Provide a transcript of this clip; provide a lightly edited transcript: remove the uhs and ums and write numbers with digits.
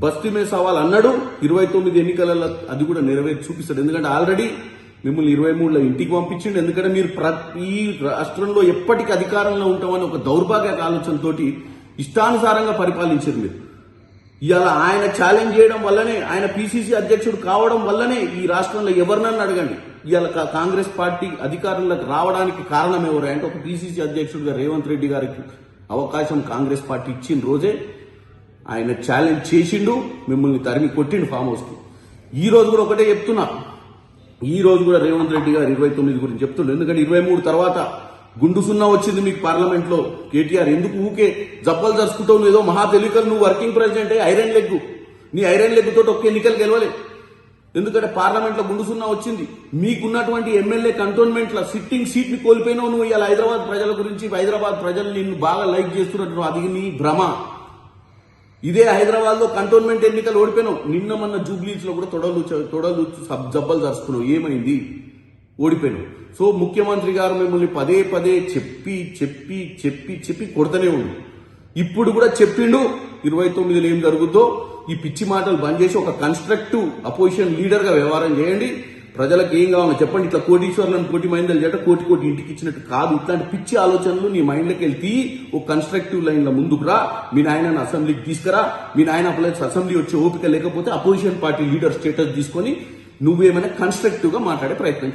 బస్తీ మీద సవాల్ అన్నాడు 29 ఎన్నికలలో అది కూడా నెరవేర్చి చూపిస్తాడు. ఎందుకంటే ఆల్రెడీ మిమ్మల్ని 23లో ఇంటికి పంపించిండు. ఎందుకంటే మీరు ఈ రాష్ట్రంలో ఎప్పటికీ అధికారంలో ఉంటామని ఒక దౌర్భాగ్య ఆలోచనతోటి ఇష్టానుసారంగా పరిపాలించారు మీరు. ఇవాళ ఆయన ఛాలెంజ్ చేయడం వల్లనే, ఆయన పిసిసి అధ్యక్షుడు కావడం వల్లనే ఈ రాష్ట్రంలో ఎవరినన్నా అడగండి ఇవాళ కాంగ్రెస్ పార్టీ అధికారంలోకి రావడానికి కారణం ఎవరు అంటే ఒక పిసిసి అధ్యక్షుడిగా రేవంత్ రెడ్డి గారికి అవకాశం కాంగ్రెస్ పార్టీ ఇచ్చిన రోజే ఆయన ఛాలెంజ్ చేసిండు, మిమ్మల్ని తరిమి కొట్టిండు ఫామ్ హౌస్ కి. ఈ రోజు కూడా ఒకటే చెప్తున్నా, ఈ రోజు కూడా రేవంత్ రెడ్డి గారు 29 గురించి చెప్తుండ్రు. ఎందుకంటే 23 తర్వాత గుండు సున్నా వచ్చింది మీకు పార్లమెంట్ లో. కేటీఆర్ ఎందుకు ఊకే జబ్బలు జరుచుకుంటావు, నువ్వు ఏదో మహా తెలియకలు, నువ్వు వర్కింగ్ ప్రెసిడెంట్ ఐరన్ లెగ్, నీ ఐరన్ లెగ్ తోటి ఒక్క ఎన్నికలు గెలవలే. ఎందుకంటే పార్లమెంట్ లో గుండు సున్నా వచ్చింది. మీకున్నటువంటి ఎమ్మెల్యే కంటోన్మెంట్ లో సిట్టింగ్ సీట్ ని కోల్పోయినావు. నువ్వు ఇలా హైదరాబాద్ ప్రజల గురించి, హైదరాబాద్ ప్రజలు నిన్ను బాగా లైక్ చేస్తున్నట్టు, అది నీ భ్రమ. ఇదే హైదరాబాద్ లో కంటోన్మెంట్ ఎన్నికలు ఓడిపోయినావు. నిన్న మొన్న జూబ్లీస్ లో కూడా తొడలు జబ్బలు జరుచుకున్నావు. ఏమైంది? ఓడిపోయినావు. సో ముఖ్యమంత్రి గారు మిమ్మల్ని పదే పదే చెప్పి చెప్పి చెప్పి చెప్పి కొడతనే ఉంది. ఇప్పుడు కూడా చెప్పిండు 29లో ఏం జరుగుద్దో. ఈ పిచ్చి మాటలు బంద్ చేసి ఒక కన్స్ట్రక్టివ్ అపోజిషన్ లీడర్ గా వ్యవహారం చేయండి. ప్రజలకు ఏం కావాలో చెప్పండి. ఇట్లా కోటీశ్వర్లను కోటి మైందలు చేయట, కోటి కోటి ఇంటికి ఇచ్చినట్టు కాదు. ఇట్లాంటి పిచ్చి ఆలోచనలు నీ మైండ్లోకి వెళ్తే ఒక కన్స్ట్రక్టివ్ లైన్ లో ముందుకు రా. మీ నాయనను అసెంబ్లీకి తీసుకురా. మీ నాయన అసెంబ్లీ వచ్చే ఓపిక లేకపోతే అపోజిషన్ పార్టీ లీడర్ స్టేటస్ తీసుకొని నువ్వేమైనా కన్స్ట్రక్టివ్ గా మాట్లాడే ప్రయత్నం చేయి.